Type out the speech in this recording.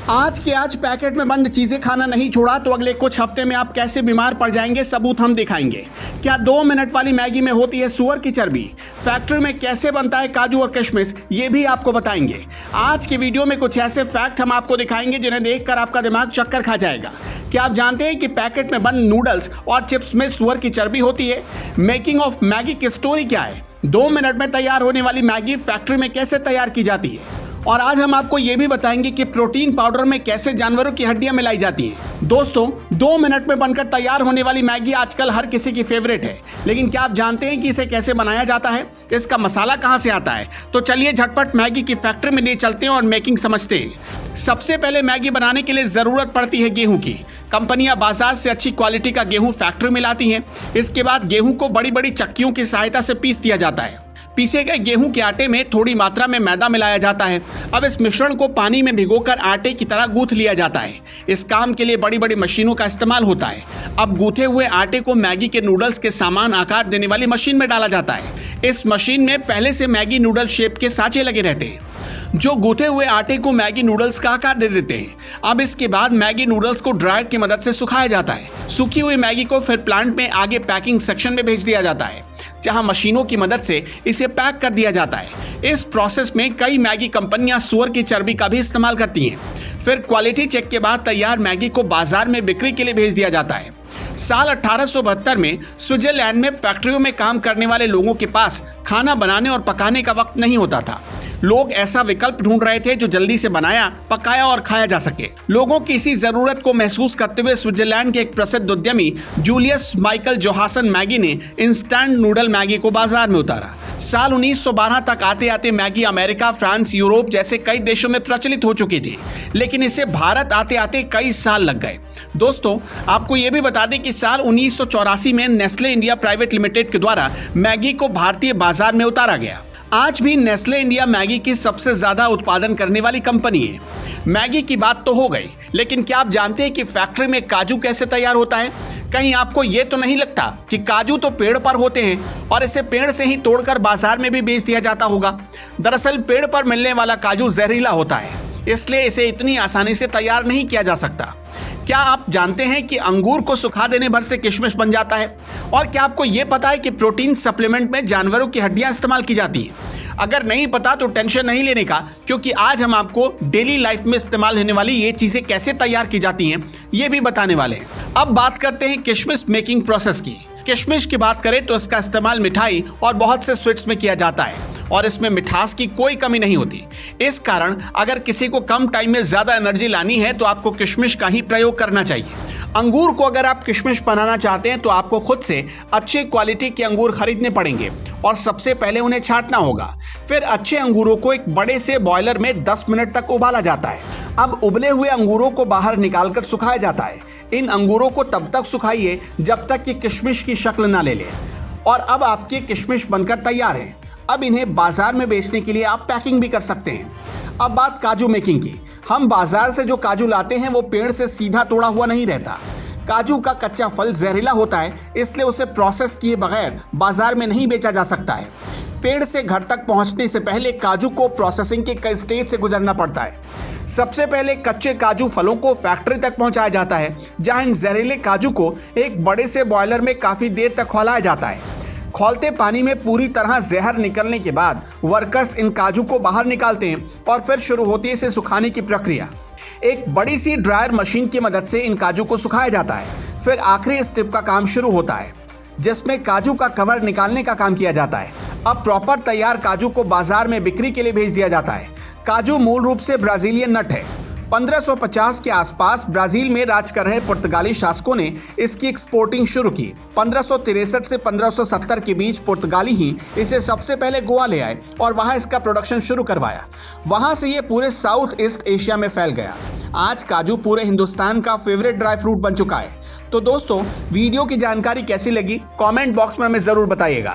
आज के आज पैकेट में बंद चीजें खाना नहीं छोड़ा तो अगले कुछ हफ्ते में आप कैसे बीमार पड़ जाएंगे, सबूत हम दिखाएंगे। क्या 2 मिनट वाली मैगी में होती है सुअर की चर्बी? फैक्ट्री में कैसे बनता है काजू और किशमिश, ये भी आपको बताएंगे। आज की वीडियो में कुछ ऐसे फैक्ट हम आपको दिखाएंगे जिन्हें देखकर आपका दिमाग चक्कर खा जाएगा। क्या आप जानते हैं कि पैकेट में बंद नूडल्स और चिप्स में सुअर की चर्बी होती है? मेकिंग ऑफ मैगी की स्टोरी क्या है? 2 मिनट में तैयार होने वाली मैगी फैक्ट्री में कैसे तैयार की जाती है? और आज हम आपको ये भी बताएंगे कि प्रोटीन पाउडर में कैसे जानवरों की हड्डियां मिलाई जाती हैं। दोस्तों, 2 मिनट में बनकर तैयार होने वाली मैगी आजकल हर किसी की फेवरेट है, लेकिन क्या आप जानते हैं कि इसे कैसे बनाया जाता है? इसका मसाला कहां से आता है? तो चलिए झटपट मैगी की फैक्ट्री में ले चलते हैं और मेकिंग समझते हैं। सबसे पहले मैगी बनाने के लिए जरूरत पड़ती है गेहूं की। कंपनियां बाजार से अच्छी क्वालिटी का गेहूं फैक्ट्री में लाती हैं। इसके बाद गेहूं को बड़ी बड़ी चक्कियों की सहायता से पीस दिया जाता है। पीसे गए गेहूं के आटे में थोड़ी मात्रा में मैदा मिलाया जाता है। अब इस मिश्रण को पानी में भिगोकर आटे की तरह गूंथ लिया जाता है। इस काम के लिए बड़ी बड़ी मशीनों का इस्तेमाल होता है। अब गूंथे हुए आटे को मैगी के नूडल्स के समान आकार देने वाली मशीन में डाला जाता है। इस मशीन में पहले से मैगी नूडल शेप के सांचे लगे रहते हैं जो गूंथे हुए आटे को मैगी नूडल्स का आकार दे देते हैं। अब इसके बाद मैगी नूडल्स को ड्रायर की मदद से सुखाया जाता है। सूखी हुई मैगी को फिर प्लांट में आगे पैकिंग सेक्शन में भेज दिया जाता है, जहां मशीनों की मदद से इसे पैक कर दिया जाता है। इस प्रोसेस में कई मैगी कंपनियां सुअर की चर्बी का भी इस्तेमाल करती हैं। फिर क्वालिटी चेक के बाद तैयार मैगी को बाजार में बिक्री के लिए भेज दिया जाता है। साल 1872 में स्विट्जरलैंड में फैक्ट्रियों में काम करने वाले लोगों के पास खाना बनाने और पकाने का वक्त नहीं होता था। लोग ऐसा विकल्प ढूंढ रहे थे जो जल्दी से बनाया, पकाया और खाया जा सके। लोगों की इसी जरूरत को महसूस करते हुए स्विट्जरलैंड के एक प्रसिद्ध उद्यमी जूलियस माइकल जोहासन मैगी ने इंस्टेंट नूडल मैगी को बाजार में उतारा। साल 1912 तक आते आते मैगी अमेरिका, फ्रांस, यूरोप जैसे कई देशों में प्रचलित हो चुकी थी, लेकिन इसे भारत आते आते कई साल लग गए। दोस्तों, आपको ये भी बता दें कि साल 1984 में नेस्ले इंडिया प्राइवेट लिमिटेड के द्वारा मैगी को भारतीय बाजार में उतारा गया। आज भी नेस्ले इंडिया मैगी की सबसे ज्यादा उत्पादन करने वाली कंपनी है। मैगी की बात तो हो गई, लेकिन क्या आप जानते हैं कि फैक्ट्री में काजू कैसे तैयार होता है? कहीं आपको ये तो नहीं लगता कि काजू तो पेड़ पर होते हैं और इसे पेड़ से ही तोड़कर बाजार में भी बेच दिया जाता होगा? दरअसल पेड़ पर मिलने वाला काजू जहरीला होता है, इसलिए इसे इतनी आसानी से तैयार नहीं किया जा सकता। क्या आप जानते हैं कि अंगूर को सुखा देने भर से किशमिश बन जाता है? और क्या आपको ये पता है कि प्रोटीन सप्लीमेंट में जानवरों की हड्डियां इस्तेमाल की जाती हैं? अगर नहीं पता तो टेंशन नहीं लेने का, क्योंकि आज हम आपको डेली लाइफ में इस्तेमाल होने वाली ये चीजें कैसे तैयार की जाती हैं ये भी बताने वाले हैं। अब बात करते हैं किशमिश मेकिंग प्रोसेस की। किशमिश की बात करें तो इसका इस्तेमाल मिठाई और बहुत से स्वीट्स में किया जाता है और इसमें मिठास की कोई कमी नहीं होती। इस कारण अगर किसी को कम टाइम में ज्यादा एनर्जी लानी है तो आपको किशमिश का ही प्रयोग करना चाहिए। अंगूर को अगर आप किशमिश बनाना चाहते हैं तो आपको खुद से अच्छे क्वालिटी के अंगूर खरीदने पड़ेंगे और सबसे पहले उन्हें छांटना होगा। फिर अच्छे अंगूरों को एक बड़े से बॉयलर में 10 मिनट तक उबाला जाता है। अब उबले हुए अंगूरों को बाहर निकालकर सुखाया जाता है। इन अंगूरों को तब तक सुखाइए जब तक कि किशमिश की शक्ल ना ले ले। और अब आपके किशमिश बनकर तैयार है। अब इन्हें बाजार में बेचने के लिए आप पैकिंग भी कर सकते हैं। अब बात काजू मेकिंग की। हम बाजार से जो काजू लाते हैं वो पेड़ से सीधा तोड़ा हुआ नहीं रहता। काजू का कच्चा फल जहरीला होता है, इसलिए उसे प्रोसेस किए बगैर बाजार में नहीं बेचा जा सकता है। पेड़ से घर तक पहुंचने से पहले काजू को प्रोसेसिंग के कई स्टेज से गुजरना पड़ता है। सबसे पहले कच्चे काजू फलों को फैक्ट्री तक पहुंचाया जाता है, जहां इन जहरीले काजू को एक बड़े से बॉयलर में काफी देर तक खौलाया जाता है। खौलते पानी में पूरी तरह जहर निकलने के बाद वर्कर्स इन काजू को बाहर निकालते हैं और फिर शुरू होती है इसे सुखाने की प्रक्रिया। एक बड़ी सी ड्रायर मशीन की मदद से इन काजू को सुखाया जाता है। फिर आखिरी स्टेप का काम शुरू होता है, जिसमें काजू का कवर निकालने का काम किया जाता है। अब प्रॉपर तैयार काजू को बाजार में बिक्री के लिए भेज दिया जाता है। काजू मूल रूप से ब्राजीलियन नट है। 1550 के आसपास ब्राजील में राज कर रहे पुर्तगाली शासकों ने इसकी एक्सपोर्टिंग शुरू की। 1563 से 1570 के बीच पुर्तगाली ही इसे सबसे पहले गोवा ले आए और वहां इसका प्रोडक्शन शुरू करवाया। वहां से ये पूरे साउथ ईस्ट एशिया में फैल गया। आज काजू पूरे हिंदुस्तान का फेवरेट ड्राई फ्रूट बन चुका है। तो दोस्तों, वीडियो की जानकारी कैसी लगी कमेंट बॉक्स में हमें जरूर बताइएगा।